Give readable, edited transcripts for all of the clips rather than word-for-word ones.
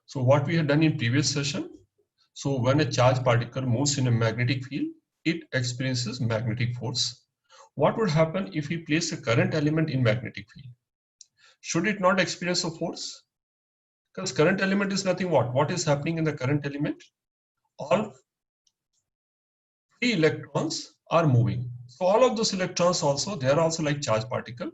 So what we had done in previous session, so when a charged particle moves in a magnetic field, it experiences magnetic force. What would happen if we place a current element in magnetic field? Should it not experience a force? Because current element is nothing what is happening in the current element? All free electrons are moving. So all of those electrons also, they are also like charged particle.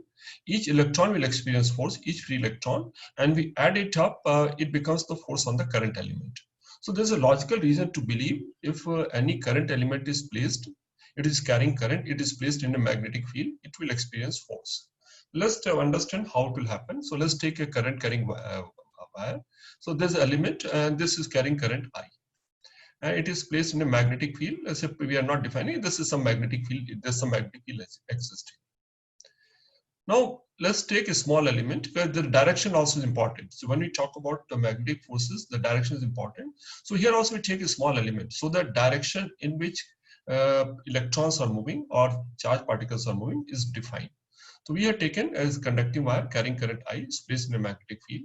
Each electron will experience force, each free electron, and we add it up, it becomes the force on the current element. So there's a logical reason to believe if any current element is placed, it is carrying current, it is placed in a magnetic field, it will experience force. Let's understand how it will happen. So let's take a current carrying wire. So there's an element and this is carrying current I. And it is placed in a magnetic field. As if we are not defining, this is some magnetic field, there's some magnetic field existing. Now let's take a small element where the direction also is important. So when we talk about the magnetic forces, the direction is important. So here also we take a small element. So the direction in which electrons are moving or charged particles are moving is defined. So we have taken as conducting wire carrying current I is placed in a magnetic field,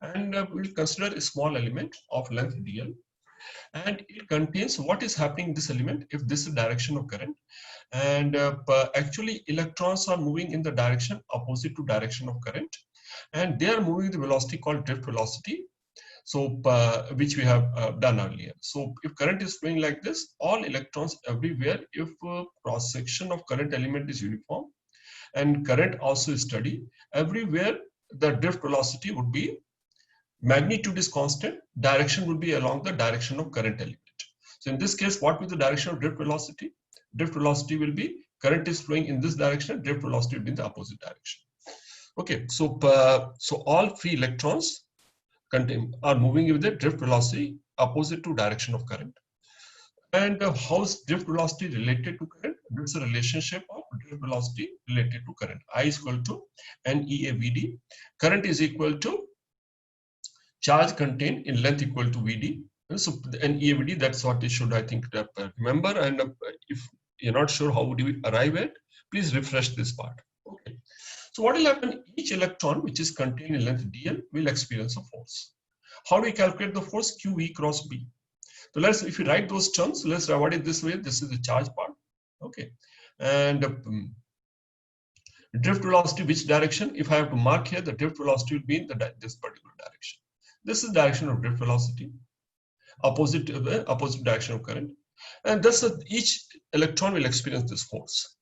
and we'll consider a small element of length dl, and it contains what is happening in this element if this is the direction of current, and actually electrons are moving in the direction opposite to direction of current, and they are moving the velocity called drift velocity, so which we have done earlier. So if current is flowing like this, all electrons everywhere, if cross section of current element is uniform and current also is steady, everywhere the drift velocity would be, magnitude is constant, direction will be along the direction of current element. So in this case, what will be the direction of drift velocity? Drift velocity will be, current is flowing in this direction, drift velocity will be in the opposite direction. Okay, so all free electrons are moving with the drift velocity opposite to direction of current. And how is drift velocity related to current? It's a relationship of drift velocity related to current. I is equal to NEAVD. Current is equal to charge contained in length equal to Vd. So the NEAVD, that's what you should, I think, remember. And if you're not sure how would you arrive at, please refresh this part. Okay. So what will happen? Each electron which is contained in length dl will experience a force. How do we calculate the force? QE cross B. So let's, if you write those terms, let's write it this way. This is the charge part. Okay. And drift velocity, which direction? If I have to mark here, the drift velocity will be in this particular direction. This is direction of drift velocity, opposite direction of current, and thus each electron will experience this force.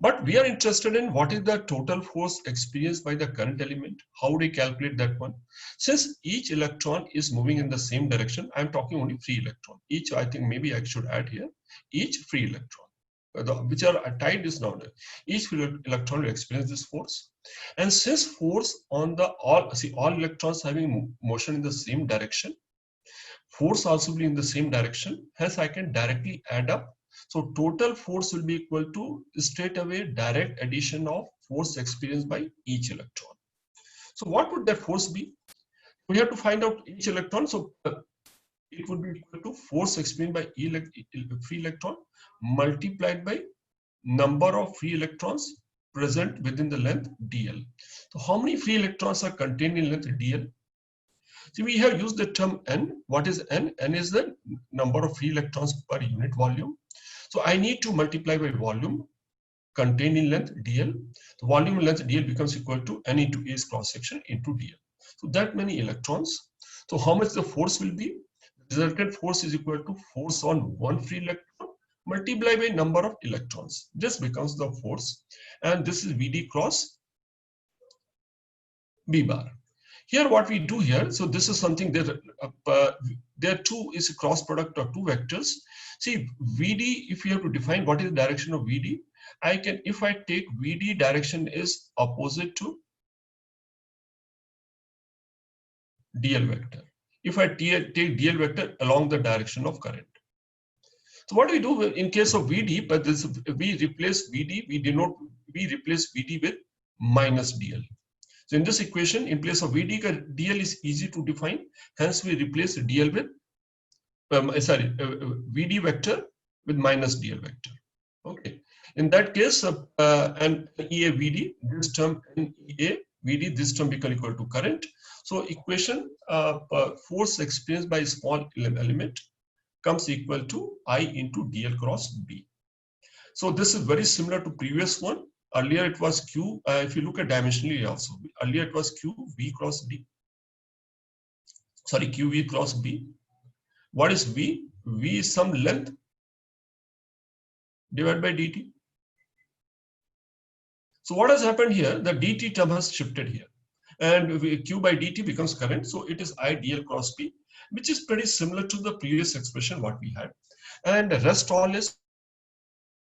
But we are interested in what is the total force experienced by the current element. How do we calculate that one? Since each electron is moving in the same direction, I am talking only free electron. Each, I think maybe I should add here, each free electron, which are tied is now, each free electron will experience this force. And since force on the all electrons having motion in the same direction, force also will be in the same direction, hence I can directly add up. So total force will be equal to straight away direct addition of force experienced by each electron. So what would that force be? We have to find out each electron. So it would be equal to force experienced by free electron multiplied by number of free electrons present within the length dl. So how many free electrons are contained in length dl? So we have used the term n. What is n? N is the number of free electrons per unit volume. So I need to multiply by volume contained in length dl. The volume in length dl becomes equal to n into A's cross section into dl. So that many electrons. So how much the force will be? The resultant force is equal to force on one free electron multiplied by number of electrons. This becomes the force, and this is Vd cross B bar. Here what we do here, so this is something that there two is a cross product of two vectors. See, Vd, if you have to define what is the direction of Vd, I can, if I take Vd direction is opposite to dl vector. If I take dl vector along the direction of current. So what do we do in case of Vd? But this, we replace Vd, we replace Vd with minus dl. So in this equation, in place of Vd, dl is easy to define. Hence, we replace dl with Vd vector with minus dl vector. Okay. In that case, and EA Vd, this term NEA Vd, this term become equal to current. So equation force experienced by small element comes equal to I into dl cross b. So this is very similar to previous one. Earlier it was q. If you look at dimensionally also, earlier it was q v cross b. Sorry, q v cross b. What is v? V is some length divided by dt. So what has happened here? The dt term has shifted here, and q by dt becomes current. So it is I dl cross b, which is pretty similar to the previous expression what we had. And the rest all is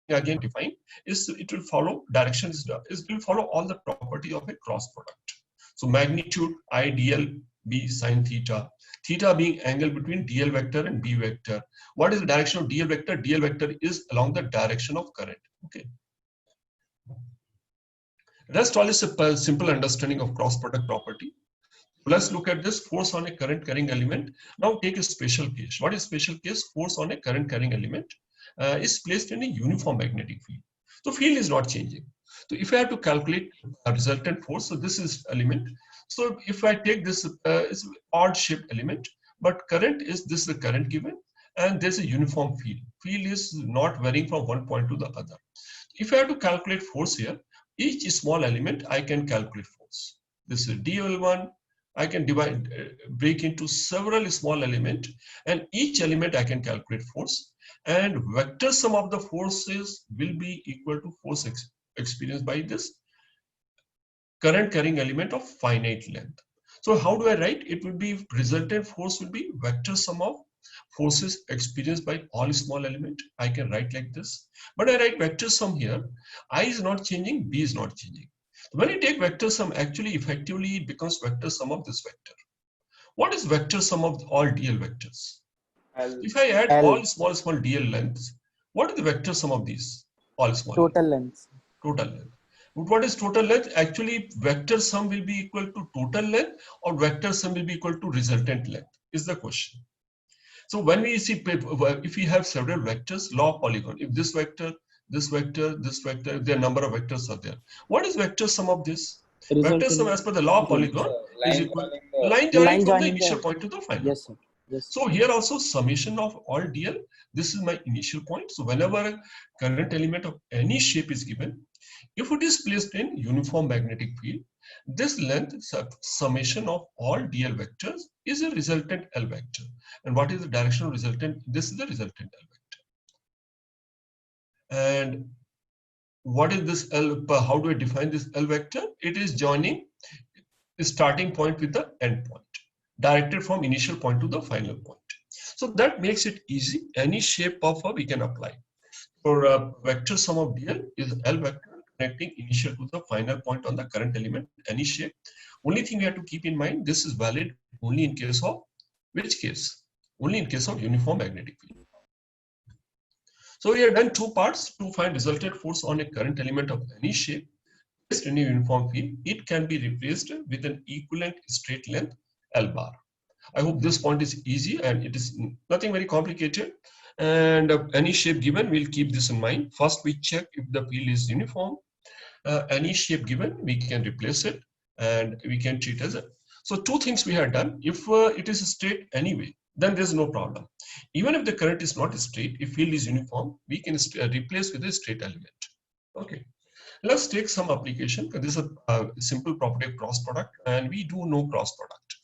again defined, is it will follow direction is it will follow all the property of a cross product. So magnitude I dl b sine theta, theta being angle between dl vector and b vector. What is the direction of dl vector? Dl vector is along the direction of current. Okay. Rest all is a simple understanding of cross product property. Let's look at this force on a current carrying element. Now take a special case. What is special case? Force on a current carrying element is placed in a uniform magnetic field. So field is not changing. So if I have to calculate a resultant force, so this is element. So if I take this it's odd shaped element, but current is this the current given, and there's a uniform field. Field is not varying from one point to the other. If I have to calculate force here, each small element I can calculate force. This is dl1. I can break into several small elements, and each element I can calculate force, and vector sum of the forces will be equal to force experienced by this current carrying element of finite length. So how do I write? It will be resultant force will be vector sum of forces experienced by all small element. I can write like this, but I write vector sum here. I is not changing, B is not changing. When you take vector sum, actually effectively it becomes vector sum of this vector. What is vector sum of all dl vectors? L. If I add L. all small dl lengths, what is the vector sum of these? All small Total length. total length. What is total length? Actually, vector sum will be equal to total length, or vector sum will be equal to resultant length, is the question. So when we see, if we have several vectors, law of polygon, if this vector, this vector, this vector, their number of vectors are there. What is vector sum of this? Vector sum as per the law of polygon is equal line joining from the initial point to the final. Yes, sir. Yes. So here also summation of all dl, this is my initial point. So whenever a current element of any shape is given, if it is placed in uniform magnetic field, this length summation of all dl vectors is a resultant L vector. And what is the direction of resultant? This is the resultant L vector. And what is this L? How do I define this L vector? It is joining the starting point with the end point, directed from initial point to the final point. So that makes it easy. Any shape of we can apply. For vector sum of dl is L vector connecting initial to the final point on the current element, any shape. Only thing we have to keep in mind, this is valid only in case of, which case? Only in case of uniform magnetic field. So we have done two parts to find resultant force on a current element of any shape placed in a uniform field. It can be replaced with an equivalent straight length L bar. I hope this point is easy and it is nothing very complicated. And any shape given, we'll keep this in mind. First, we check if the field is uniform. Any shape given, we can replace it and we can treat as a. So two things we have done. If it is straight anyway, then there's no problem. Even if the current is not straight, if field is uniform, we can replace with a straight element. Okay. Let's take some application. This is a simple property of cross product, and we do know cross product.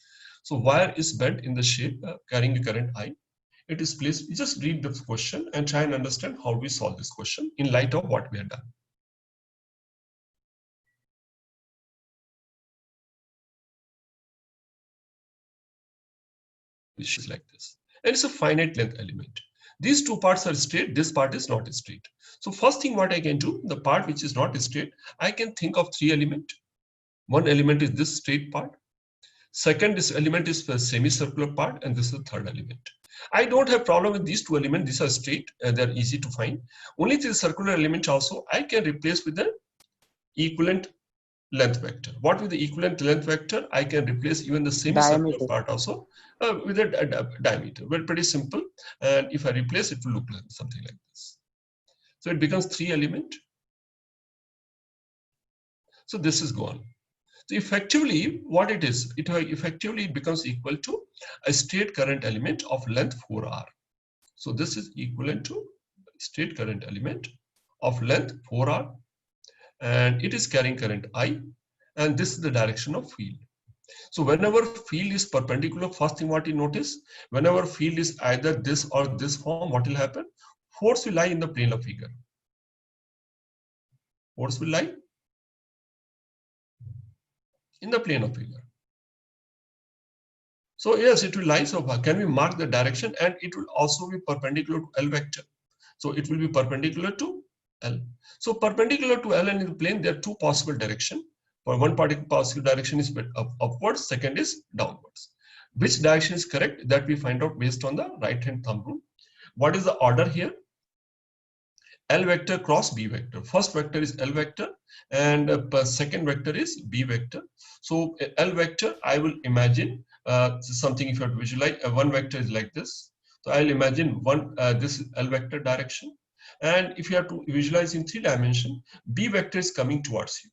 So wire is bent in the shape carrying a current I. It is placed. Just read the question and try and understand how we solve this question in light of what we have done. Is like this, and it's a finite length element. These two parts are straight, this part is not straight. So first thing what I can do, the part which is not straight, I can think of three elements. One element is this straight part. Second, this element is the semicircular part, and this is the third element. I don't have problem with these two elements. These are straight and they're easy to find. Only the circular element also I can replace with the equivalent length vector. What with the equivalent length vector? I can replace even the semicircular part also with a diameter. Well, pretty simple. And if I replace, it will look like something like this. So it becomes three element. So this is gone. So effectively, what it is, it effectively becomes equal to a straight current element of length 4r. So this is equivalent to straight current element of length 4r, and it is carrying current I, and this is the direction of field. So whenever field is perpendicular, first thing what you notice, whenever field is either this or this form, what will happen? Force will lie in the plane of figure. Force will lie in the plane of figure. So yes, it will lie so far. Can we mark the direction? And it will also be perpendicular to L vector. So it will be perpendicular to L. So perpendicular to L and in the plane, there are two possible directions. For one possible direction is upwards, second is downwards. Which direction is correct? That we find out based on the right hand thumb rule. What is the order here? L vector cross B vector. First vector is L vector and second vector is B vector. So L vector, I will imagine something if you have to visualize, one vector is like this. So I'll imagine one, this is L vector direction. And if you have to visualize in 3 dimensions, B vector is coming towards you.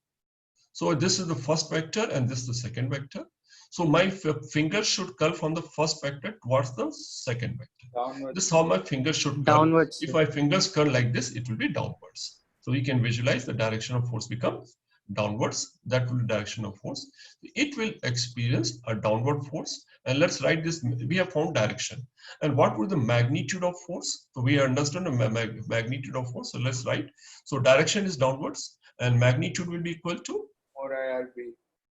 So this is the first vector and this is the second vector. So my finger should curl from the first vector towards the second vector. Downwards. This is how my finger should curl. Downwards. If my fingers curl like this, it will be downwards. So we can visualize the direction of force becomes downwards. That will be direction of force. It will experience a downward force. And let's write this. We have found direction. And what would the magnitude of force? So we understand the magnitude of force. So let's write. So direction is downwards and magnitude will be equal to 4IRB.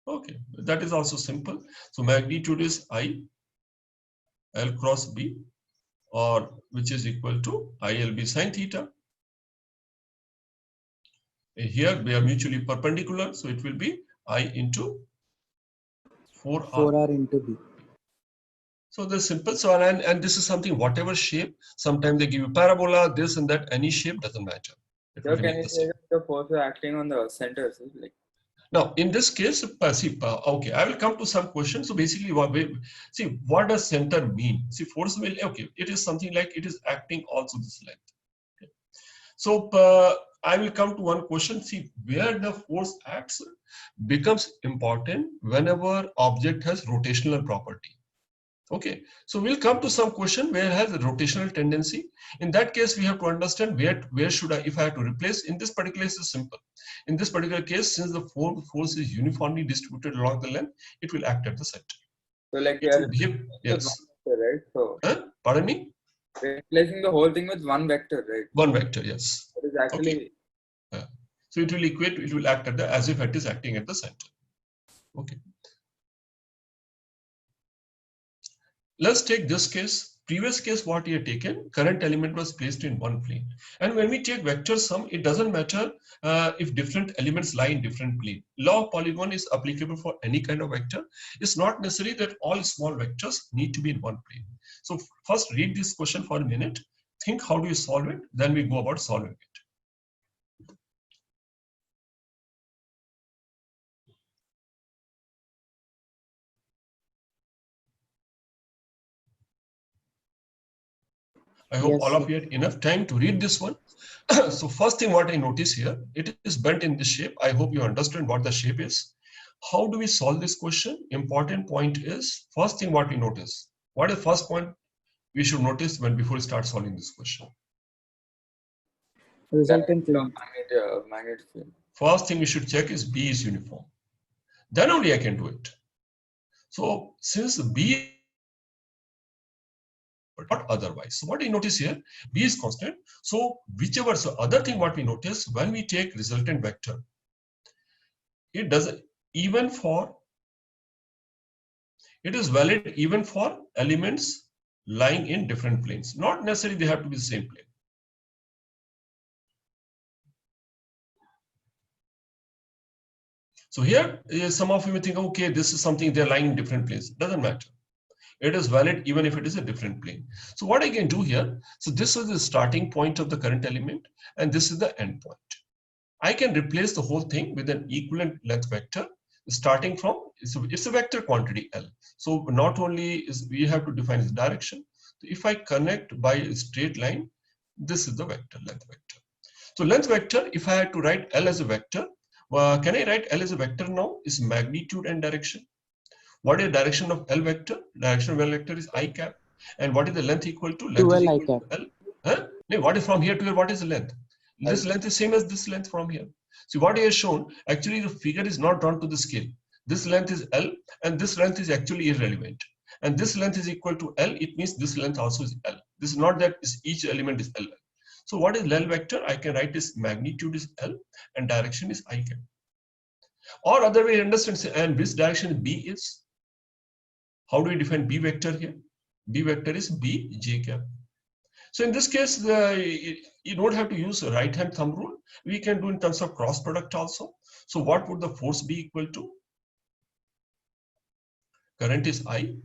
Okay, that is also simple. So magnitude is I L cross B, or which is equal to ILB sine theta. Here they are mutually perpendicular, so it will be I into 4R. 4R into B. So the simple, so and this is something, whatever shape, sometimes they give you parabola, this and that, any shape doesn't matter. It will So can remain you the say same. that the force is acting on the center? So like Now, in this case, okay, I will come to some questions. So basically, what does center mean? See, force will, okay, it is something like it is acting also this length. Okay. So I will come to one question. See, where the force acts becomes important whenever object has rotational property. Okay, so we'll come to some question where it has a rotational tendency. In that case, we have to understand where should I, if I have to replace. In this particular case, it's simple. In this particular case, since the force is uniformly distributed along the length, it will act at the center. so like It will behave, yes. vector, right? So Pardon me? replacing the whole thing with one vector, right? One vector, yes. That is actually Okay. So it will equate, it will act at the, as if it is acting at the center. Okay. Let's take this case. Previous case, what we had taken, current element was placed in one plane. And when we take vector sum, it doesn't matter if different elements lie in different plane. Law of polygon is applicable for any kind of vector. It's not necessary that all small vectors need to be in one plane. So first read this question for a minute. Think how do you solve it? Then we go about solving it. I hope Yes, all of sir. you had enough time to read this one. So first thing what I notice here, it is bent in this shape. I hope you understand what the shape is. How do we solve this question? Important point is, first thing what we notice. What is the first point we should notice when before we start solving this question? Resultant field. magnetic field. First thing we should check is B is uniform. Then only I can do it. So since B not otherwise. So what do you notice here? B is constant. So whichever, so other thing what we notice when we take resultant vector, it doesn't even for, it is valid even for elements lying in different planes. Not necessarily they have to be the same plane. So here some of you may think, okay, this is something they're lying in different planes. Doesn't matter. It is valid even if it is a different plane. So what I can do here, so this is the starting point of the current element and this is the end point. I can replace the whole thing with an equivalent length vector starting from, it's a vector quantity L. So not only is we have to define its direction. So if I connect by a straight line, this is the vector, length vector. So length vector, if I had to write L as a vector, Can I write L as a vector now? Is magnitude and direction. What is the direction of L vector? Direction of L vector is I cap. And what is the length equal to? Length is 12 I equal cap. to L. Huh? No, what is from here to here? What is the length? This length is same as this length from here. See what I have shown, actually the figure is not drawn to the scale. This length is L and this length is actually irrelevant. And this length is equal to L, it means this length also is L. This is not that each element is L. So what is L vector? I can write this magnitude is L and direction is I cap. Or other way understand, and which direction B is? How do we define B vector here? B vector is B j cap. So in this case, you don't have to use a right hand thumb rule. We can do in terms of cross product also. So what would the force be equal to? Current is I.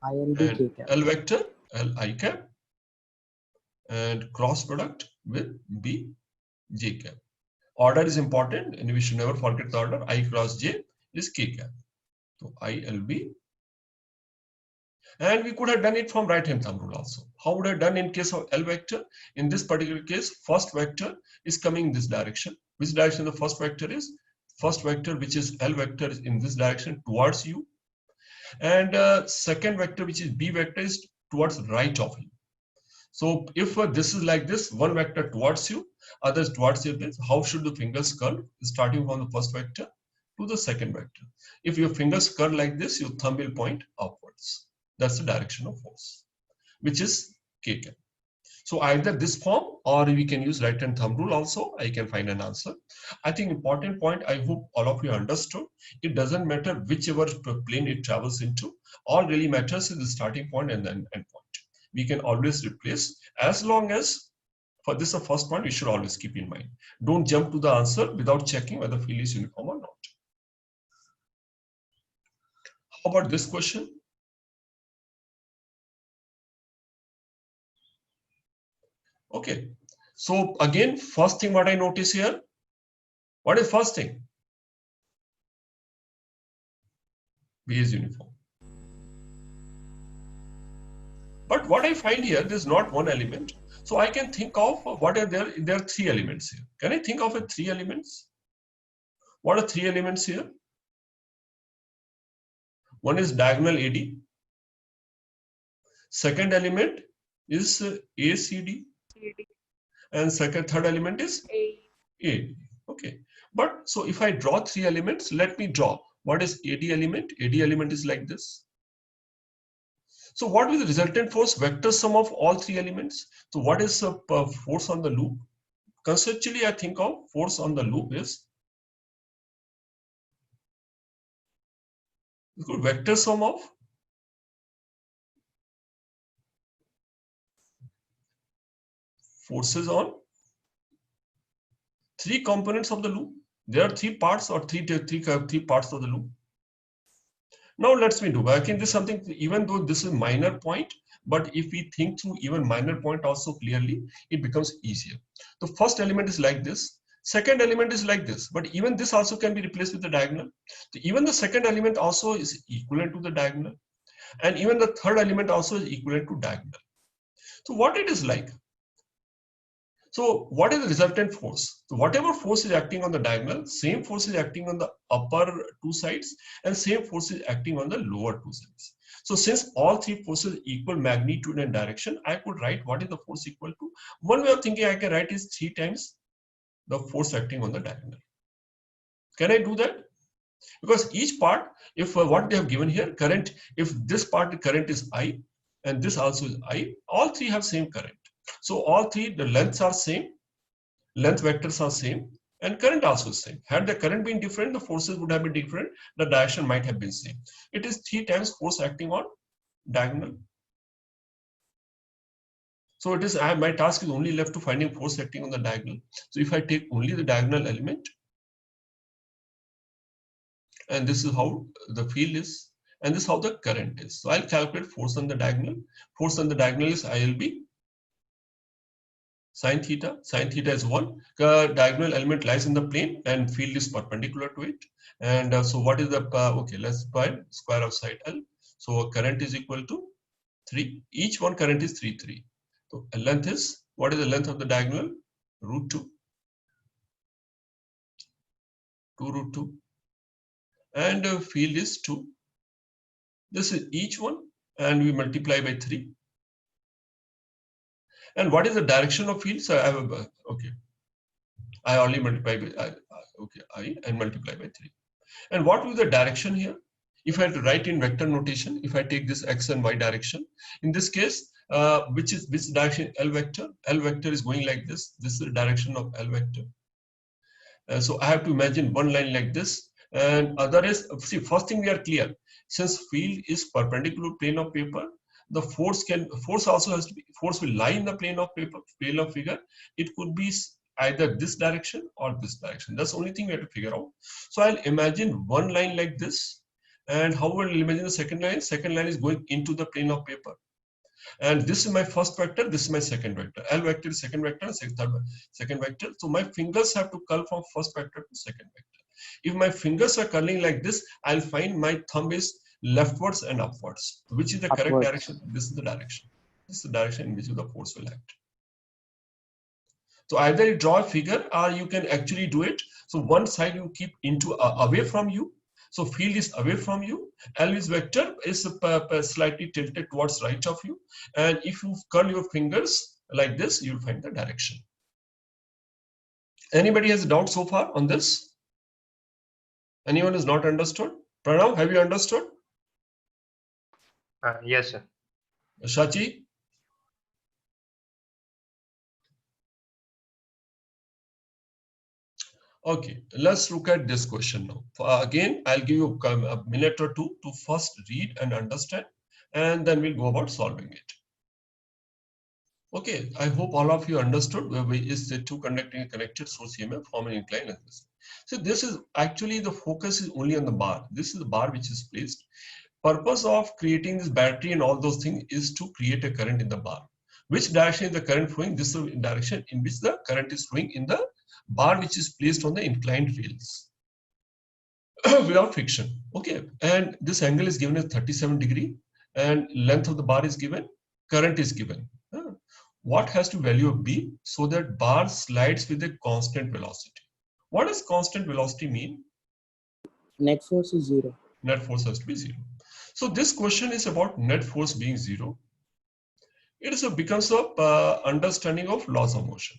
ILB And J cap. L vector, L I cap. And cross product with B j cap. Order is important and we should never forget the order. I cross J is K cap. So I L B. And we could have done it from right hand thumb rule also. How would I have done in case of L vector? In this particular case, first vector is coming in this direction. Which direction the first vector is? First vector, which is L vector, is in this direction towards you. And second vector, which is B vector, is towards right of you. So if this is like this, one vector towards you, others towards you, how should the fingers curl? Starting from the first vector to the second vector. If your fingers curl like this, your thumb will point upwards. That's the direction of force, which is K cap. So either this form or we can use right hand thumb rule also. I can find an answer. I think important point, I hope all of you understood. It doesn't matter whichever plane it travels into. All really matters is the starting point and the end point. We can always replace, as long as for this the first point we should always keep in mind. Don't jump to the answer without checking whether field is uniform or not. How about this question? Okay, so again, first thing what I notice here, what is first thing? B is uniform. But what I find here, there's not one element. So I can think of what are there? There are three elements here. Can I think of three elements? What are three elements here? One is diagonal AD. Second element is ACD. And third element is AD. Okay. But so if I draw three elements, let me draw. What is AD element? AD element is like this. So what is the resultant force? Vector sum of all three elements. So what is force on the loop? Conceptually, I think of force on the loop is vector sum of forces on three components of the loop. There are three parts or three parts of the loop. Now let's me do. I think this is something, even though this is minor point, but if we think through even minor point also clearly, it becomes easier. The first element is like this. Second element is like this, but even this also can be replaced with the diagonal. So even the second element also is equivalent to the diagonal. And even the third element also is equivalent to diagonal. So what it is like? So what is the resultant force? So whatever force is acting on the diagonal, same force is acting on the upper two sides and same force is acting on the lower two sides. So since all three forces equal magnitude and direction, I could write what is the force equal to. One way of thinking I can write is 3 times the force acting on the diagonal. Can I do that? Because each part, if what they have given here, current, if this part current is I and this also is I, all three have same current. So all three, the lengths are same, length vectors are same, and current also is same. Had the current been different, the forces would have been different, the direction might have been same. It is 3 times force acting on diagonal. So it is, my task is only left to finding force acting on the diagonal. So if I take only the diagonal element, and this is how the field is, and this is how the current is. So I'll calculate force on the diagonal. Force on the diagonal is ILB sine theta. Sine theta is 1. The diagonal element lies in the plane and field is perpendicular to it. And so what is the, okay, let's find square of side L. So current is equal to 3. Each one current is 3, 3. So length is, what is the length of the diagonal? √2. 2 root 2. And field is 2. This is each one, and we multiply by 3. And what is the direction of field? So I have okay. I only multiply by I and multiply by 3. And what will the direction here? If I had to write in vector notation, if I take this x and y direction, in this case, which direction? L vector. L vector is going like this. This is the direction of L vector. So I have to imagine one line like this, and other is, see, first thing we are clear. Since field is perpendicular to plane of paper, the force also has to be, force will lie in the plane of paper, plane of figure. It could be either this direction or this direction. That's the only thing we have to figure out. So I'll imagine one line like this, and how will I imagine the second line? Second line is going into the plane of paper. And this is my first vector, this is my second vector. L vector is second vector, second vector. So my fingers have to curl from first vector to second vector. If my fingers are curling like this, I'll find my thumb is leftwards and upwards. Which is the correct direction? This is the direction. This is the direction in which the force will act. So either you draw a figure or you can actually do it. So one side you keep away from you. So field is away from you. L is vector is slightly tilted towards right of you. And if you curl your fingers like this, you'll find the direction. Anybody has a doubt so far on this? Anyone has not understood? Pranav, have you understood? Yes, sir. Shachi? Okay, let's look at this question now. Again, I'll give you a minute or two to first read and understand, and then we'll go about solving it. Okay, I hope all of you understood where is the two conducting connected source EMF form an inclined like this. So this is actually the focus is only on the bar. This is the bar which is placed. Purpose of creating this battery and all those things is to create a current in the bar. Which direction is the current flowing? This is the direction in which the current is flowing in the bar which is placed on the inclined rails without friction. Okay, and this angle is given as 37 degree and length of the bar is given, current is given. What has to value of B so that bar slides with a constant velocity? What does constant velocity mean? Net force is 0. Net force has to be 0. So this question is about net force being 0. It is becomes a understanding of laws of motion.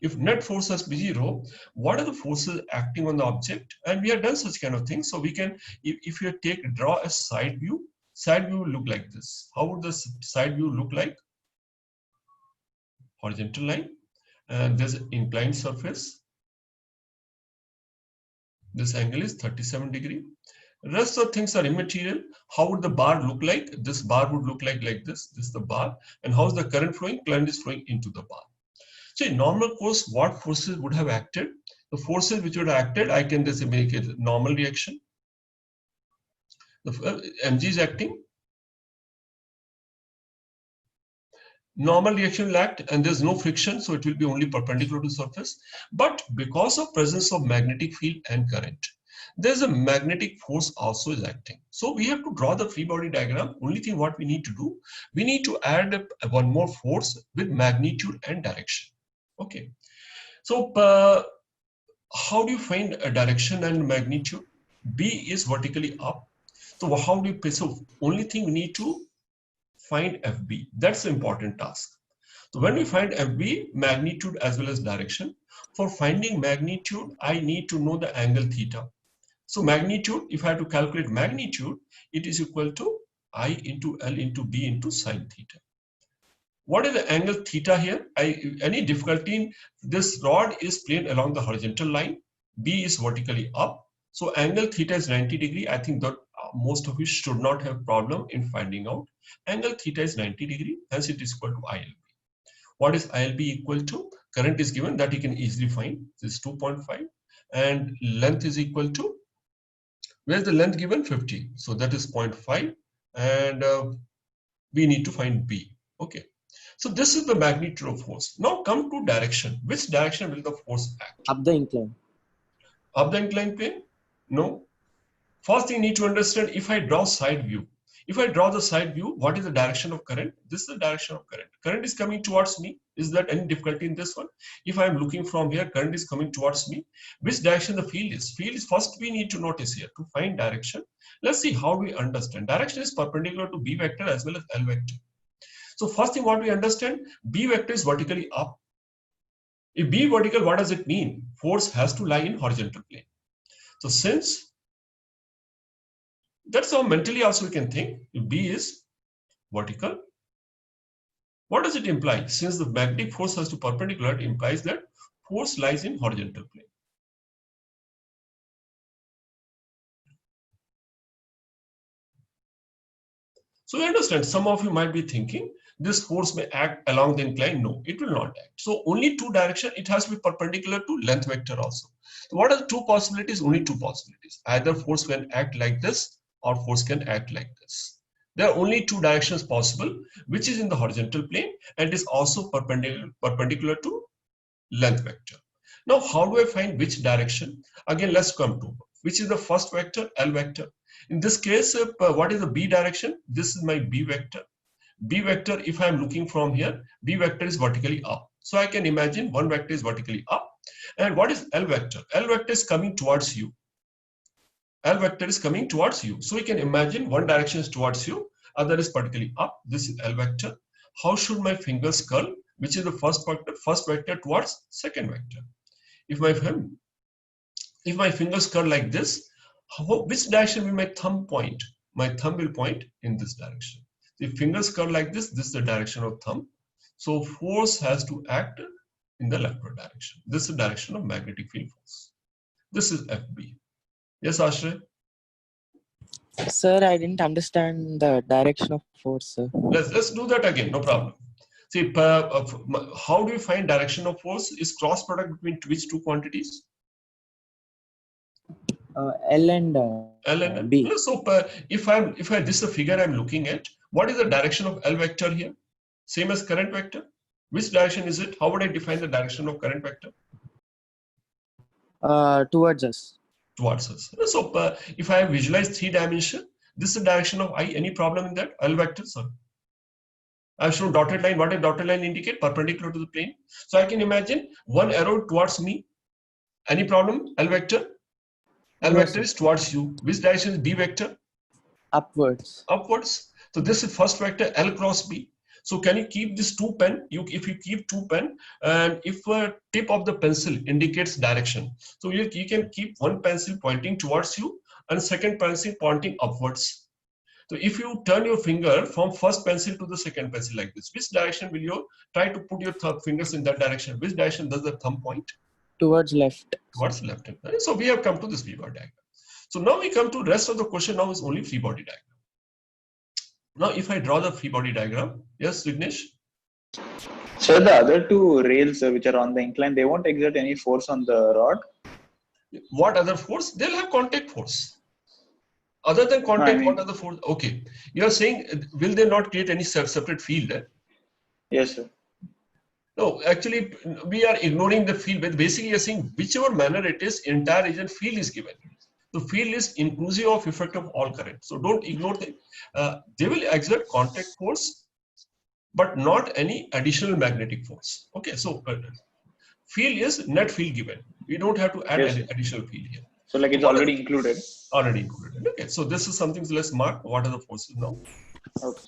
If net force has to be 0, what are the forces acting on the object? And we have done such kind of things. So we can, if you draw a side view will look like this. How would the side view look like? Horizontal line, and there's an inclined surface. This angle is 37 degree. Rest of things are immaterial. How would the bar look like? This bar would look like this. This is the bar. And how is the current flowing? Current is flowing into the bar. So in normal course, what forces would have acted? The forces which would have acted, I can just make it a normal reaction. The mg is acting. Normal reaction will act and there's no friction, so it will be only perpendicular to surface. But because of presence of magnetic field and current, there's a magnetic force also is acting. So we have to draw the free body diagram. Only thing what we need to do, we need to add one more force with magnitude and direction. Okay. So how do you find a direction and magnitude? B is vertically up. So how do you, so only thing we need to find FB. That's the important task. So when we find FB, magnitude as well as direction. For finding magnitude, I need to know the angle theta. So magnitude, if I have to calculate magnitude, it is equal to I into L into B into sine theta. What is the angle theta here? Any difficulty in this rod is plane along the horizontal line. B is vertically up. So angle theta is 90 degree. I think that most of you should not have problem in finding out. Angle theta is 90 degree, hence it is equal to ILB. What is ILB equal to? Current is given, that you can easily find. This is 2.5 and length is equal to, where is the length given? 50. So that is 0.5 and we need to find B. Okay. So this is the magnitude of force. Now come to direction. Which direction will the force act? Up the incline. Up the inclined plane? No. First thing you need to understand, if I draw side view, If I draw the side view, what is the direction of current? This is the direction of current. Current is coming towards me. Is there any difficulty in this one? If I am looking from here, current is coming towards me. Which direction the field is? Field is first we need to notice here to find direction. Let's see how do we understand. Direction is perpendicular to B vector as well as L vector. So first thing what we understand, B vector is vertically up. If B vertical, what does it mean? Force has to lie in horizontal plane. So since that's how mentally also we can think, if B is vertical, what does it imply? Since the magnetic force has to perpendicular, it implies that force lies in horizontal plane. So you understand, some of you might be thinking, this force may act along the incline. No, it will not act. So only two direction, it has to be perpendicular to length vector also. So what are the two possibilities? Only two possibilities. Either force can act like this or force can act like this. There are only two directions possible, which is in the horizontal plane and is also perpendicular to length vector. Now, how do I find which direction? Again, let's come to which is the first vector, L vector. In this case, what is the B direction? This is my B vector. B vector, if I am looking from here, B vector is vertically up. So I can imagine one vector is vertically up. And what is L vector? L vector is coming towards you. L vector is coming towards you. So you can imagine one direction is towards you, other is vertically up. This is L vector. How should my fingers curl? Which is the first vector towards second vector. If my fingers curl like this, which direction will my thumb point? My thumb will point in this direction. If fingers curl like this is the direction of thumb. So force has to act in the leftward direction. This is the direction of magnetic field force. This is FB. Yes, Ashray? Sir, I didn't understand the direction of force, sir. Let's do that again, no problem. See, how do you find direction of force? Is cross product between which two quantities? L and L and B. So if this is the figure I'm looking at, what is the direction of L vector here? Same as current vector. Which direction is it? How would I define the direction of current vector? Towards us. Towards us. So if I visualize 3 dimension, this is the direction of I. Any problem in that? L vector, sir. I've shown dotted line. What does dotted line indicate? Perpendicular to the plane. So I can imagine one arrow towards me. Any problem? L vector? L Yes, vector sir. is towards you. Which direction is B vector? Upwards. Upwards. So this is first vector L cross B. So can you keep this two pen? If you keep two pen, and if a tip of the pencil indicates direction, so you can keep one pencil pointing towards you and second pencil pointing upwards. So if you turn your finger from first pencil to the second pencil like this, which direction will you try to put your fingers in that direction? Which direction does the thumb point? Towards left. Towards left. So we have come to this free body diagram. So now we come to rest of the question. Now is only free body diagram. Now, if I draw the free body diagram, yes, Vignesh? So the other two rails which are on the incline, they won't exert any force on the rod? What other force? They'll have contact force. Other than contact, what other force? Okay. You are saying, will they not create any separate field? Yes, sir. No, actually, we are ignoring the field. But basically, you're saying whichever manner it is, entire region field is given. The field is inclusive of effect of all current. So don't ignore them. They will exert contact force, but not any additional magnetic force. Okay, so field is net field given. We don't have to add any additional field here. So like it's already included. Already included. Okay, so this is something. So let's mark what are the forces now. Okay.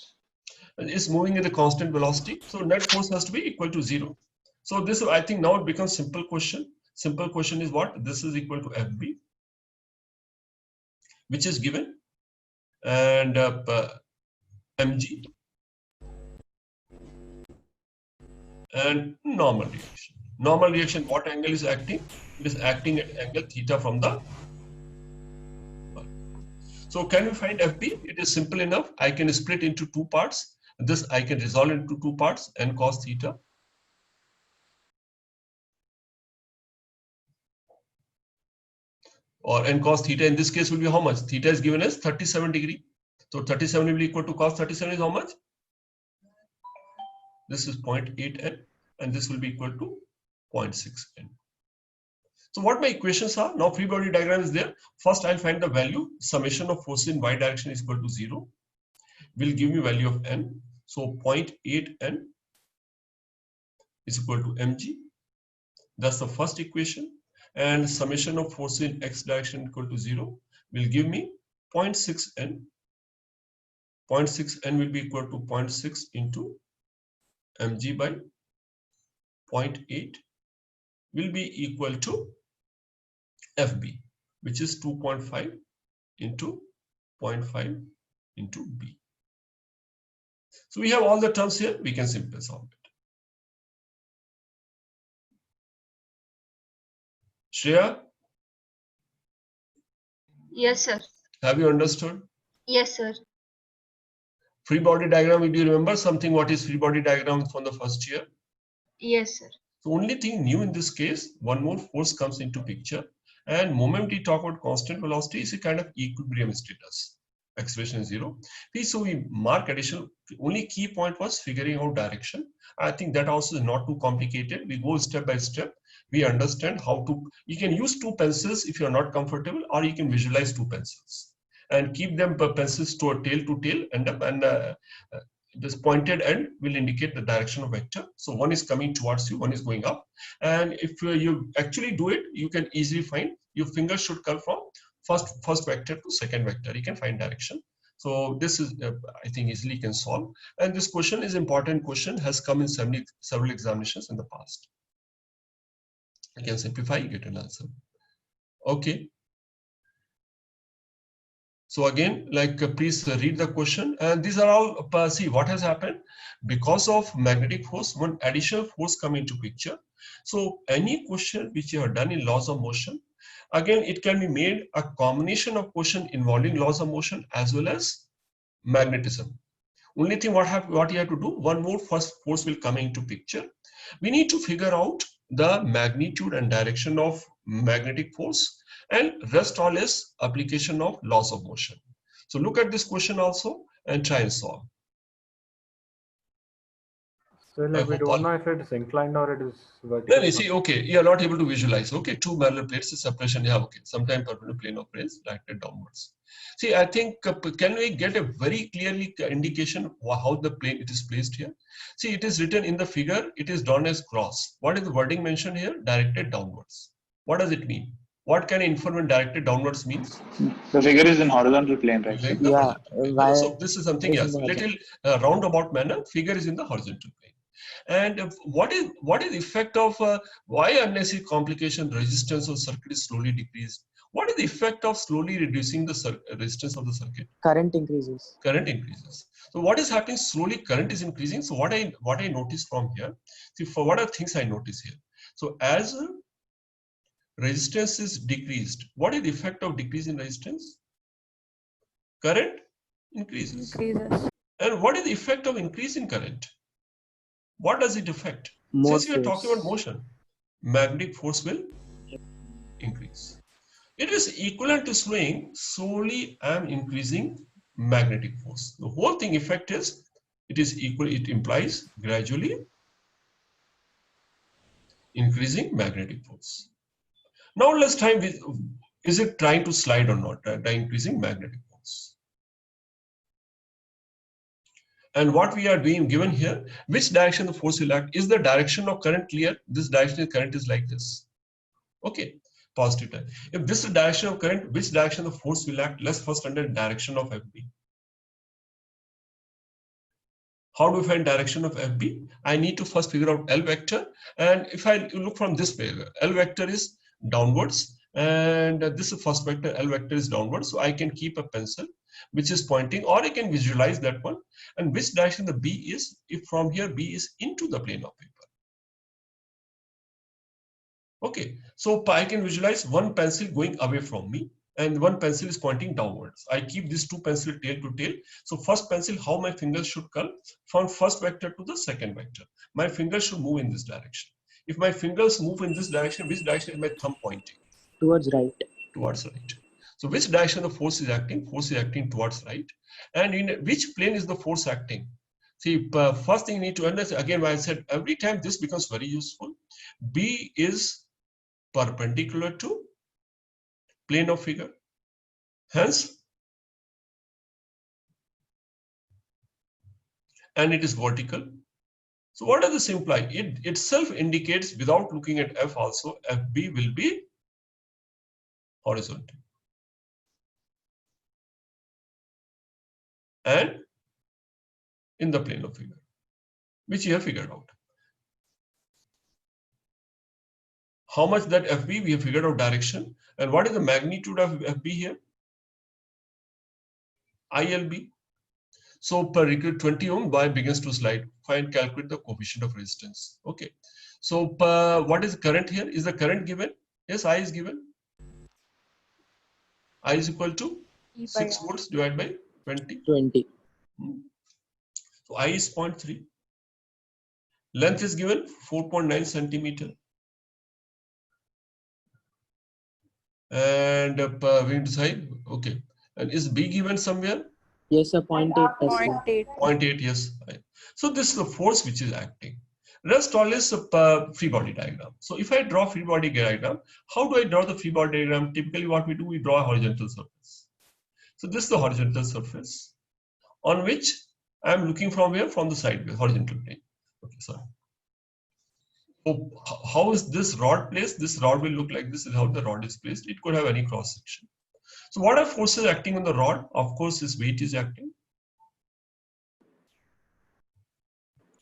It's moving at a constant velocity. So net force has to be equal to 0. So this, I think now it becomes simple question. Simple question is what? This is equal to FB, which is given, and mg, and normal reaction. Normal reaction, what angle is acting? It is acting at angle theta from the. So can we find FB? It is simple enough. I can split into two parts. This I can resolve into two parts, n cos theta. Or n cos theta in this case will be how much? Theta is given as 37 degree. So 37 will be equal to cos 37 is how much? This is 0.8 n, and this will be equal to 0.6 n. So what my equations are? Now free body diagram is there. First I'll find the value. Summation of forces in y direction is equal to 0. will give me value of n. So 0.8 n is equal to mg. That's the first equation. And summation of forces in x direction equal to 0 will give me 0.6 n. 0.6 n will be equal to 0.6 into mg by 0.8 will be equal to fb, which is 2.5 into 0.5 into b. So we have all the terms here, we can simply solve it. Shreya, Yes, sir. have you understood? Yes, sir. Free body diagram, do you remember something what is free body diagram from the first year? Yes, sir. The only thing new in this case, one more force comes into picture, and moment we talk about constant velocity is a kind of equilibrium status. Acceleration is 0. So we mark additional, only key point was figuring out direction. I think that also is not too complicated. We go step by step. We understand how to, you can use two pencils if you're not comfortable, or you can visualize two pencils and keep them pencils to a tail to tail end up, and this pointed end will indicate the direction of vector. So one is coming towards you, one is going up. And if you actually do it, you can easily find your finger should come from first vector to second vector. You can find direction. So this is, I think, easily can solve. And this question is important question, has come in several examinations in the past. You can simplify, you get an answer. Okay. So again, like please read the question, and these are all, see what has happened because of magnetic force, one additional force come into picture. So any question which you have done in laws of motion, again it can be made a combination of question involving laws of motion as well as magnetism. Only thing what you have to do, one more first force will come into picture. We need to figure out the magnitude and direction of magnetic force, and rest all is application of laws of motion. So look at this question also and try and solve. So like we don't know if it is inclined or it is vertical. Then you see, okay, you are not able to visualize. Okay, two parallel plates, the separation, yeah, okay. Sometimes perpendicular plane of rays directed downwards. See, I think, can we get a very clearly indication how the plane it is placed here? See, it is written in the figure, it is drawn as cross. What is the wording mentioned here? Directed downwards. What does it mean? What can informant directed downwards means? The figure is in horizontal plane, right? Like Yeah, why so this is something is in else. the Little roundabout manner, figure is in the horizontal plane. And what is the effect of why unnecessary complication resistance of circuit is slowly decreased? What is the effect of slowly reducing the resistance of the circuit? current increases? Current increases. So what is happening? Slowly current is increasing. So what I notice from here, see, for what are things I notice here? So as resistance is decreased, what is the effect of decrease in resistance? Current increases. And what is the effect of increase in current? What does it affect? More Since we are talking about force. motion, magnetic force will increase. It is equivalent to saying slowly I am increasing magnetic force. The whole thing effect is it is equal, it implies gradually increasing magnetic force. Now let's try with, is it trying to slide or not, by increasing magnetic force? And what we are doing given here, which direction the force will act? Is the direction of current clear? This direction of current is like this. Okay, positive time. If this is the direction of current, which direction the force will act? Let's first under direction of FB. How do we find direction of FB? I need to first figure out L vector. And if I look from this way, L vector is downwards. And this is first vector, L vector is downwards. So I can keep a pencil which is pointing, or I can visualize that one. And which direction the B is, if from here B is into the plane of paper. Okay, so I can visualize one pencil going away from me and one pencil is pointing downwards. I keep these two pencils tail to tail. So first pencil, how my fingers should curl from first vector to the second vector. My fingers should move in this direction. If my fingers move in this direction, which direction is my thumb pointing? Towards right. Towards right. So which direction the force is acting? Force is acting towards right. And in which plane is the force acting? See, first thing you need to understand, again, I said every time this becomes very useful. B is perpendicular to plane of figure. Hence, and it is vertical. So what does this imply? It itself indicates, without looking at F also, FB will be horizontal. And in the plane of figure, which you have figured out. How much that FB, we have figured out direction. And what is the magnitude of FB here? ILB. So per record 20 ohm by begins to slide. Find, calculate the coefficient of resistance. Okay. So what is current here? Is the current given? Yes, I is given. I is equal to 6 volts divided by 20. 20. So I is 0.3. Length is given 4.9 centimeter. And we decide, okay. And is B given somewhere? Yes, sir. 0.8 Tesla. 0.8, yes. So this is the force which is acting. Rest all is a free body diagram. So if I draw free body diagram, how do I draw the free body diagram? Typically what we do, we draw a horizontal surface. So this is the horizontal surface on which I am looking from where? From the side, horizontal plane. Okay, sorry. So how is this rod placed? This rod will look like this. Is how the rod is placed. It could have any cross section. So what are forces acting on the rod? Of course, this weight is acting.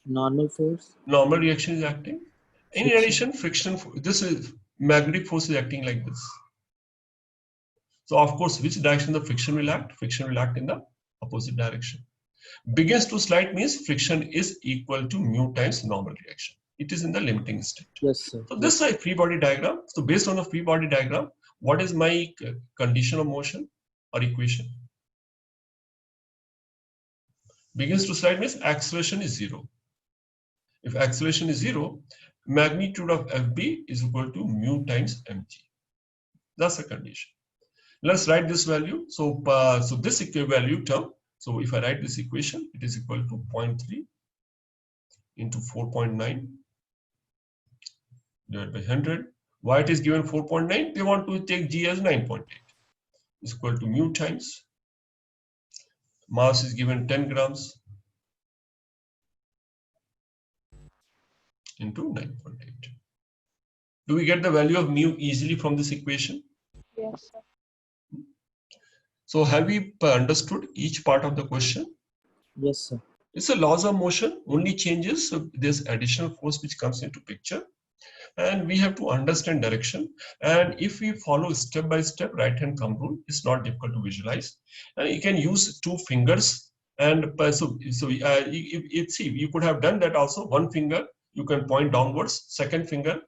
Normal force. Normal reaction is acting. In Friction. addition, friction. This is magnetic force is acting like this. So of course, which direction the friction will act? Friction will act in the opposite direction. Begins to slide means friction is equal to mu times normal reaction. It is in the limiting state. Yes, sir. So this is a free body diagram. So based on the free body diagram, what is my condition of motion or equation? Begins to slide means acceleration is 0. If acceleration is 0, magnitude of FB is equal to mu times mg. That's the condition. Let's write this value. So, so this value term. So if I write this equation, it is equal to 0.3 into 4.9 divided by 100. Why it is given 4.9? They want to take G as 9.8. Is equal to mu times. Mass is given 10 grams into 9.8. Do we get the value of mu easily from this equation? Yes, sir. So have we understood each part of the question? Yes, sir. It's a laws of motion, only changes. So there's additional force which comes into picture. And we have to understand direction. And if we follow step by step right hand thumb rule, it's not difficult to visualize. And you can use 2 fingers. And see, you could have done that also. 1 finger, you can point downwards, 2nd finger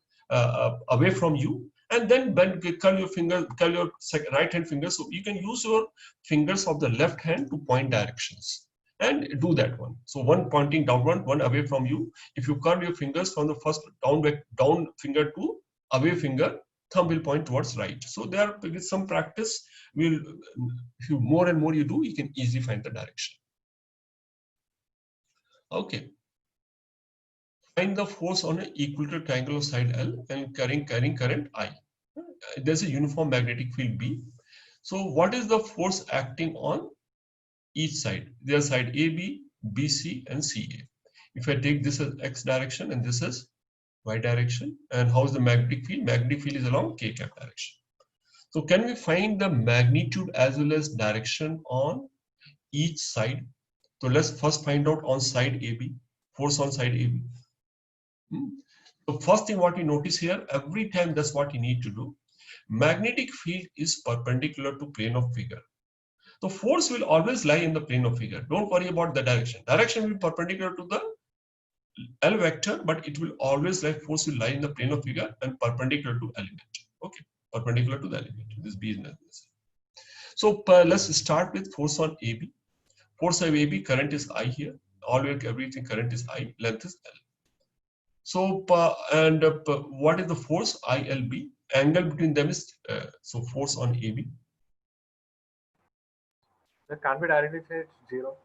away from you. And then curl your finger, curl your right hand finger. So you can use your fingers of the left hand to point directions. And do that one. So 1 pointing downward, 1 away from you. If you curl your fingers from the first down finger to away finger, thumb will point towards right. So there, with some practice, if you more and more you do, you can easily find the direction. Okay. Find the force on an equatorial triangle of side L and carrying current I. There's a uniform magnetic field B. So what is the force acting on each side? There's side AB, BC, and CA. If I take this as X direction and this as Y direction, and how is the magnetic field? Magnetic field is along K cap direction. So can we find the magnitude as well as direction on each side? So let's first find out on side AB, force on side AB. So first thing what we notice here, every time that's what you need to do. Magnetic field is perpendicular to plane of figure. The force will always lie in the plane of figure. Don't worry about the direction. Direction will be perpendicular to the L vector, but it will always lie, force will lie in the plane of figure and perpendicular to element. Okay, perpendicular to the element. This B is necessary. So let's start with force on AB. Force on AB, current is I here. Always everything current is I, length is L. So what is the force? ILB. Angle between them is so force on AB. That can't be directly say it's 0.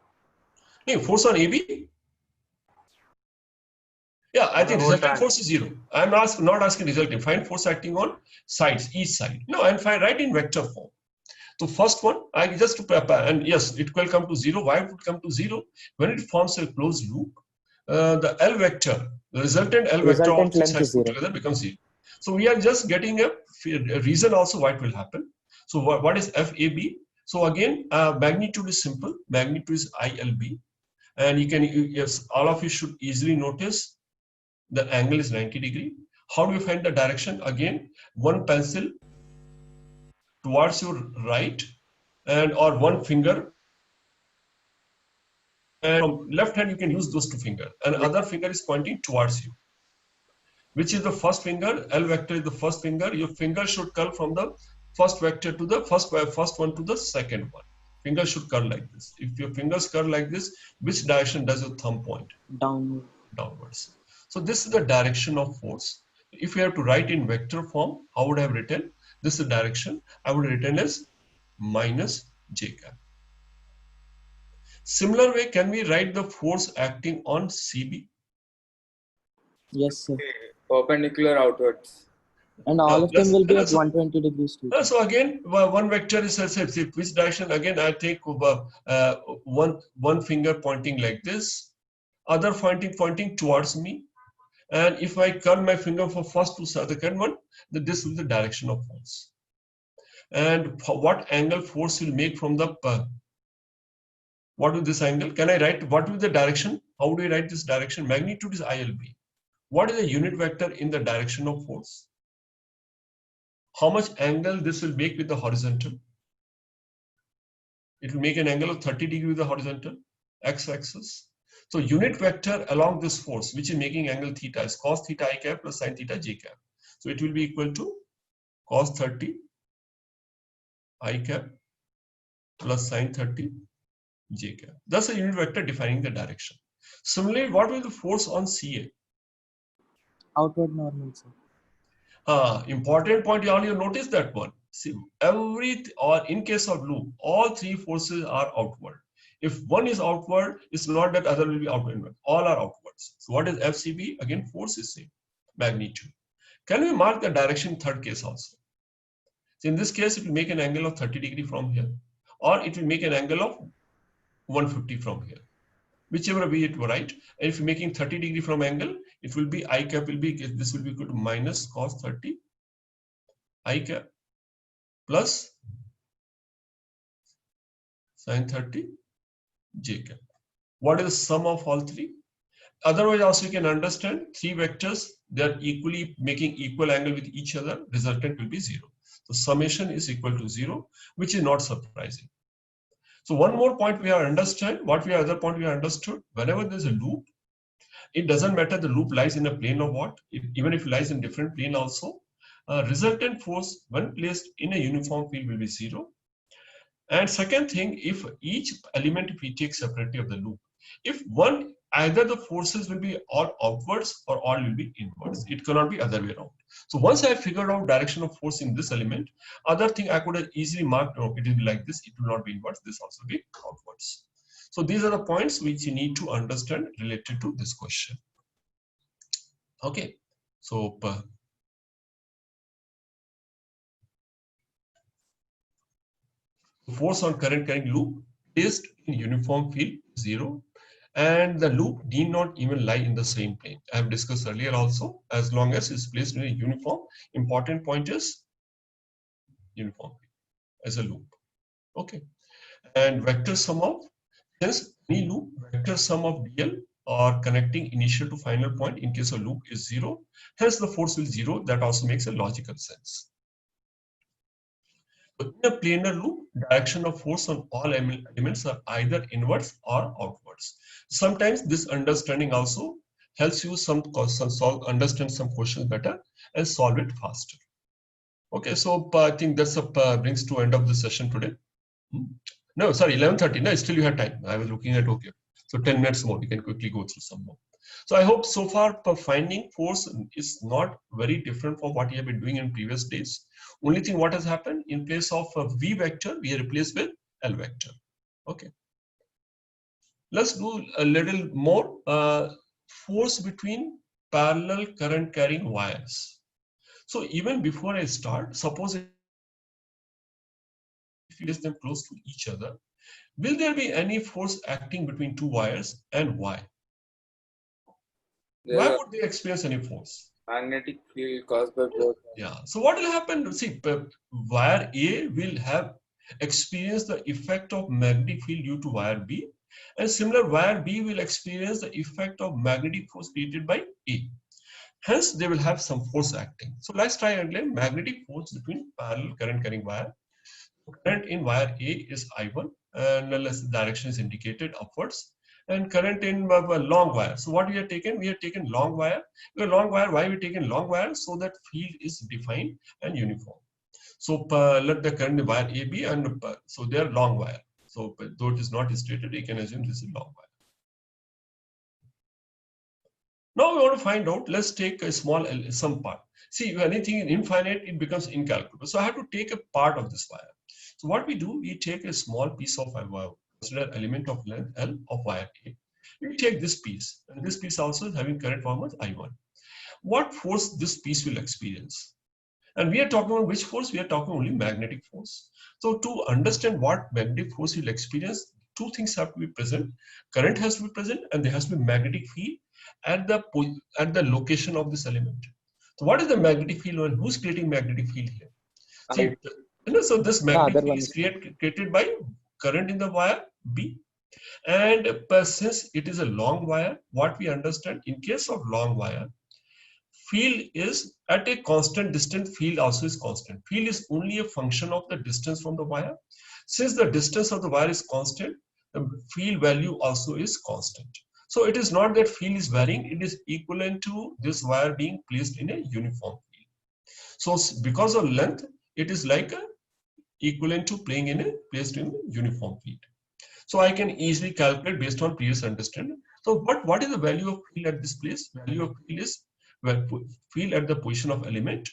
No, force on AB. Yeah, I think resultant force is 0. I'm not asking resultant. Find force acting on sides, each side. No, I'm fine. Right in vector form. So first one, I just to prepare, and yes, it will come to 0. Why it would come to 0? When it forms a closed loop, the L vector, the resultant L vector of Resultant this length sides is put 0. together becomes 0. So we are just getting a reason also why it will happen. So what is FAB? So again, magnitude is simple. Magnitude is ILB. And you can, yes, all of you should easily notice the angle is 90 degree. How do you find the direction? Again, one pencil towards your right, and or one finger, and from left hand you can use those two fingers, and other finger is pointing towards you. Which is the first finger? L vector is the first finger. Your finger should curl from the first vector to the first one to the second one. Finger should curl like this. If your fingers curl like this, which direction does your thumb point? Down. Downwards. So this is the direction of force. If you have to write in vector form, how would I have written? This is the direction. I would have written as minus j cap. Similar way, can we write the force acting on CB? Yes, sir. Perpendicular outwards. And all of them will be at 120 degrees too. So again, one vector is which direction? Again, I take one finger pointing like this, other pointing towards me. And if I curl my finger from first to second one, then this will be the direction of force. And what angle force will make from the, what is this angle? Can I write, what will be the direction? How do I write this direction? Magnitude is ILB. What is the unit vector in the direction of force? How much angle this will make with the horizontal? It will make an angle of 30 degrees with the horizontal x-axis. So unit vector along this force, which is making angle theta, is cos theta I cap plus sin theta j cap. So it will be equal to cos 30 I cap plus sin 30 j cap. That's a unit vector defining the direction. Similarly, what will the force on CA? Outward normal, sir. Important point, all you notice that one. See, or in case of loop, all three forces are outward. If one is outward, it's not that other will be outward. All are outwards. So what is FCB? Again, force is same. Magnitude. Can we mark the direction third case also? So in this case, it will make an angle of 30 degree from here, or it will make an angle of 150 from here. Whichever way it will, right? And if you're making 30 degree from angle, it will be I cap will be, this will be equal to minus cos 30 I cap plus sin 30 j cap. What is the sum of all three? Otherwise, also you can understand three vectors, they are equally making equal angle with each other, resultant will be 0. So summation is equal to 0, which is not surprising. So one more point we have understood. Other point we have understood, whenever there's a loop, it doesn't matter the loop lies in a plane or what, even if it lies in different plane also, resultant force when placed in a uniform field will be 0. And second thing, if each element we take separately of the loop, if one, either the forces will be all outwards or all will be inwards. It cannot be other way around. So once I figured out direction of force in this element, other thing I could have easily marked, oh, it will be like this, it will not be inwards, this also be outwards. So these are the points which you need to understand related to this question. Okay, so force on current carrying loop placed in uniform field 0, and the loop need not even lie in the same plane. I have discussed earlier also, as long as it's placed in a uniform. Important point is uniform as a loop. Okay, and vector sum of, since any loop, vector sum of DL or connecting initial to final point in case of loop is 0, hence the force will 0. That also makes a logical sense. In a planar loop, direction of force on all elements are either inwards or outwards. Sometimes this understanding also helps you understand some questions better and solve it faster. Okay, so I think that's brings to end of the session today. No, sorry, 11:30. No, still you have time. I was looking at, okay. So 10 minutes more, we can quickly go through some more. So I hope so far finding force is not very different from what you have been doing in previous days. Only thing what has happened, in place of V vector, we are replaced with L vector. Okay. Let's do a little more force between parallel current carrying wires. So even before I start, suppose if place them close to each other, will there be any force acting between two wires, and why? Why There's would they experience any force? a magnetic field caused by both. Yeah. So what will happen? See, wire A will have experienced the effect of magnetic field due to wire B, and similar wire B will experience the effect of magnetic force created by A. Hence, they will have some force acting. So let's try and lay magnetic force between parallel current carrying wire. Current in wire A is I1, and unless the direction is indicated upwards. And current in a long wire. So what we have taken? We have taken long wire. Long wire. Why we taken long wire? So that field is defined and uniform. So let the current in wire A be, and so they are long wire. So though it is not stated, you can assume this is long wire. Now we want to find out, let's take a small some part. See, if anything is infinite, it becomes incalculable. So I have to take a part of this wire. So what we do, we take a small piece of wire, consider element of length L of wire A. We take this piece, and this piece also is having current form as I1. What force this piece will experience? And we are talking about which force? We are talking only magnetic force. So to understand what magnetic force will experience, two things have to be present. Current has to be present, and there has to be magnetic field at the location of this element. So what is the magnetic field, and who's creating magnetic field here? See, so this magnetic field is created by current in the wire B. And since it is a long wire, what we understand, in case of long wire, field is at a constant distance, field also is constant. Field is only a function of the distance from the wire. Since the distance of the wire is constant, the field value also is constant. So it is not that field is varying, it is equivalent to this wire being placed in a uniform field. So because of length, it is like equivalent to placed in a uniform field. So I can easily calculate based on previous understanding. So what is the value of field at this place? Value of field is field at the position of element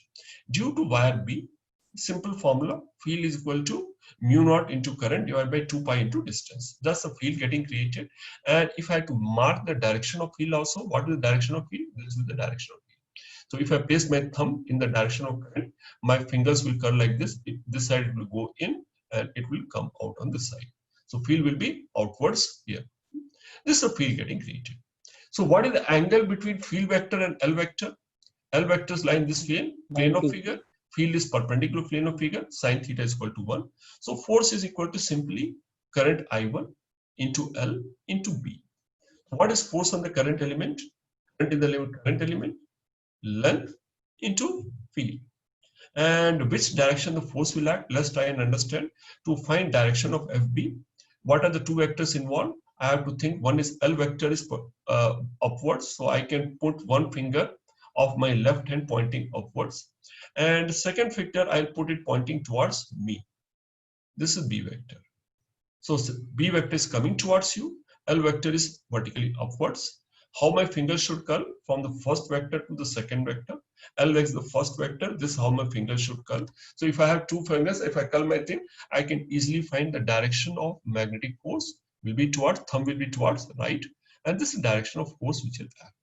due to wire B. Simple formula, field is equal to mu naught into current divided by 2 pi into distance. That's the field getting created. And if I have to mark the direction of field also, what is the direction of field? This is the direction of field. So if I place my thumb in the direction of current, my fingers will curl like this. This side will go in and it will come out on this side. So field will be outwards here. This is the field getting created. So what is the angle between field vector and L vector? L vectors lie in this plane of figure. Field is perpendicular plane of figure. Sin theta is equal to 1. So force is equal to simply current I1 into L into B. What is force on the current element? Current in the current element, length into field. And which direction the force will act? Let's try and understand. To find direction of FB, what are the two vectors involved? I have to think. One is L vector is upwards, so I can put one finger of my left hand pointing upwards, and second finger I'll put it pointing towards me. This is B vector. So B vector is coming towards you, L vector is vertically upwards. How my fingers should curl? From the first vector to the second vector. L is the first vector. This is how my fingers should curl. So if I have two fingers, if I curl my thing, I can easily find the direction of magnetic force will be towards, thumb will be towards right, and this is the direction of force which will act.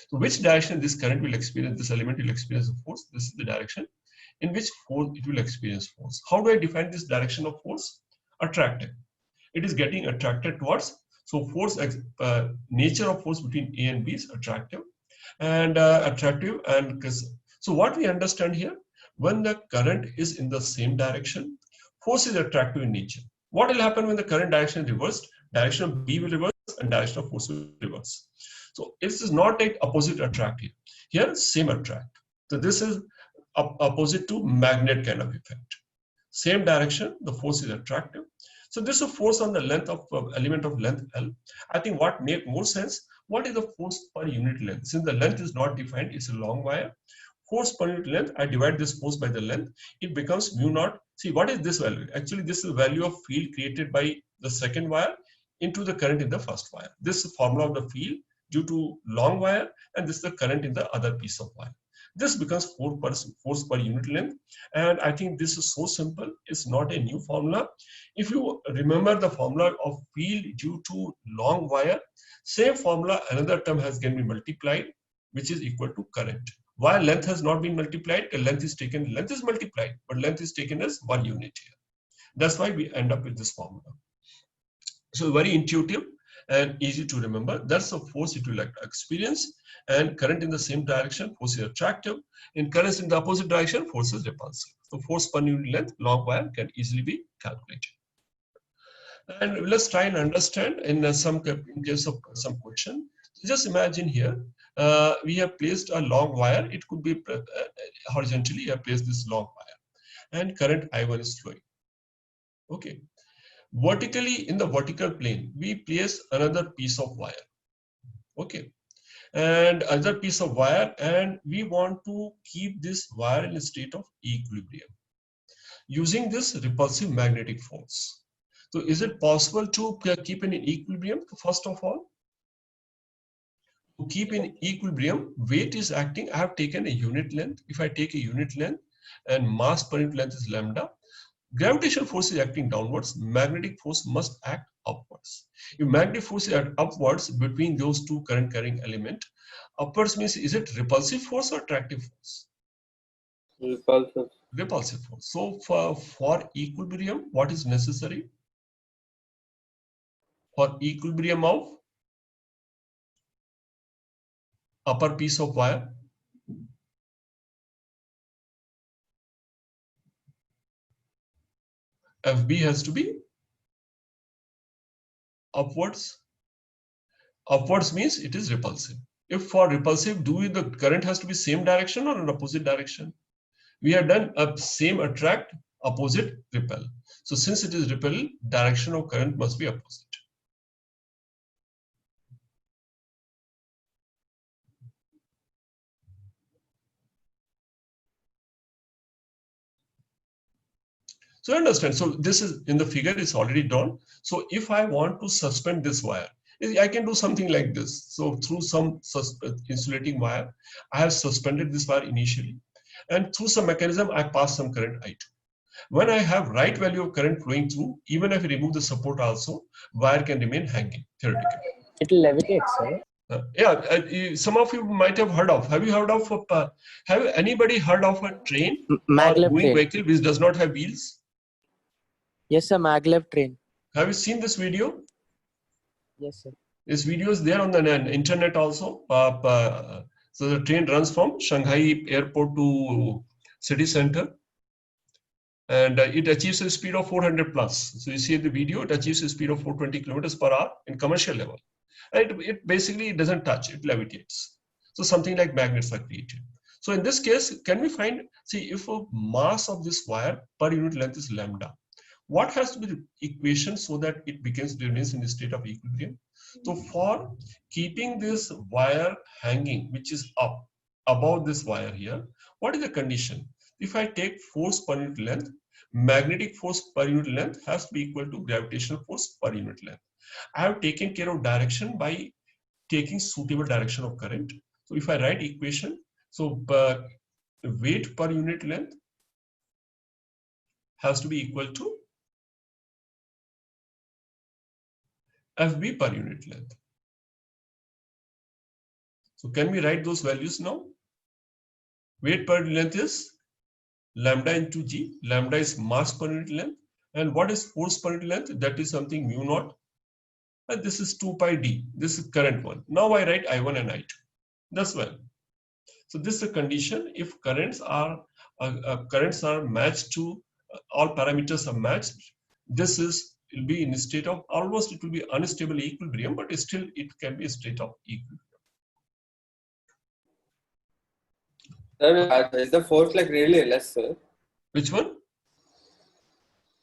So which direction this current will experience, this element will experience the force? This is the direction in which force it will experience force. How do I define this direction of force? Attractive. It is getting attracted towards. So force, nature of force between A and B is attractive, and so what we understand here, when the current is in the same direction, force is attractive in nature. What will happen when the current direction is reversed? Direction of B will reverse and direction of force will reverse. So this is not like opposite attract here. Here same attract. So this is opposite to magnet kind of effect. Same direction, the force is attractive. So this is a force on the length of element of length L. I think what makes more sense, what is the force per unit length? Since the length is not defined, it's a long wire. Force per unit length, I divide this force by the length, it becomes mu naught. See, what is this value? Actually, this is the value of field created by the second wire into the current in the first wire. This is formula of the field due to long wire, and this is the current in the other piece of wire. This becomes force per unit length, and I think this is so simple. It's not a new formula. If you remember the formula of field due to long wire, same formula, another term has been multiplied, which is equal to current. Why length has not been multiplied? Length is multiplied, but length is taken as 1 unit here. That's why we end up with this formula. So very intuitive and easy to remember. That's the force it will experience, and current in the same direction, force is attractive. In currents in the opposite direction, force is repulsive. So force per unit length, long wire, can easily be calculated. And let's try and understand in case of some question. So just imagine here, we have placed a long wire. It could be horizontally. You have placed this long wire, and current I1 is flowing. Okay. Vertically, in the vertical plane, we place another piece of wire. Okay. And another piece of wire, and we want to keep this wire in a state of equilibrium using this repulsive magnetic force. So is it possible to keep in equilibrium? First of all, to keep in equilibrium, weight is acting. I have taken a unit length. If I take a unit length and mass per unit length is lambda, gravitational force is acting downwards, magnetic force must act upwards. If magnetic force is upwards between those two current carrying element, upwards means, is it repulsive force or attractive force? Repulsive. Repulsive force. So for equilibrium, what is necessary? For equilibrium of upper piece of wire, FB has to be upwards. Upwards means it is repulsive. If for repulsive, the current has to be same direction or an opposite direction? We have done a same attract, opposite repel. So since it is repel, direction of current must be opposite. So understand, so this is in the figure, it's already drawn. So if I want to suspend this wire, I can do something like this. So through some insulating wire, I have suspended this wire initially, and through some mechanism, I pass some current I2. When I have right value of current flowing through, even if I remove the support also, wire can remain hanging, theoretically. It will levitate, sir. Some of you might have heard of. Have you heard of? Have anybody heard of a train or Maglev moving train. vehicle which does not have wheels? Yes, sir. Maglev train. Have you seen this video? Yes, sir. This video is there on the internet also. So the train runs from Shanghai airport to city center, and it achieves a speed of 400 plus. So you see the video, it achieves a speed of 420 kilometers per hour in commercial level. And it basically doesn't touch, it levitates. So something like magnets are created. So in this case, can we find, see, if a mass of this wire per unit length is lambda, what has to be the equation so that it remains in the state of equilibrium? So for keeping this wire hanging, which is up above this wire here, what is the condition? If I take force per unit length, magnetic force per unit length has to be equal to gravitational force per unit length. I have taken care of direction by taking suitable direction of current. So if I write equation, so weight per unit length has to be equal to FB per unit length. So can we write those values now? Weight per unit length is lambda into G. Lambda is mass per unit length. And what is force per unit length? That is something mu naught. And this is 2 pi D. This is current one. Now I write I1 and I2. That's well. So this is a condition if currents are matched to all parameters are matched. This will be in a state of almost, it will be unstable equilibrium, but still it can be a state of equilibrium. Sir, is the force like really less, sir? Which one?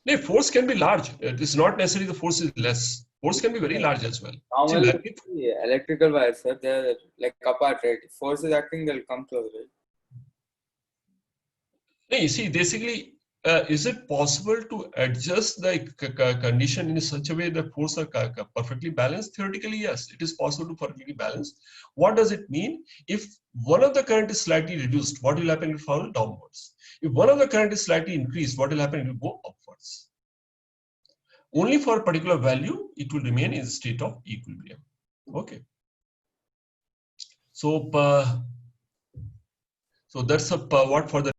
No, force can be large. It is not necessarily the force is less. Force can be very large as well. Normally, electrical wires, sir, they're like apart, right? If force is acting, they'll come close, right? No, you see, basically, is it possible to adjust the condition in such a way that forces are perfectly balanced? Theoretically, yes, it is possible to perfectly balance. What does it mean? If one of the current is slightly reduced, what will happen? It will fall downwards. If one of the current is slightly increased, what will happen? It will go upwards. Only for a particular value, it will remain in a state of equilibrium. Okay. So, so that's what for the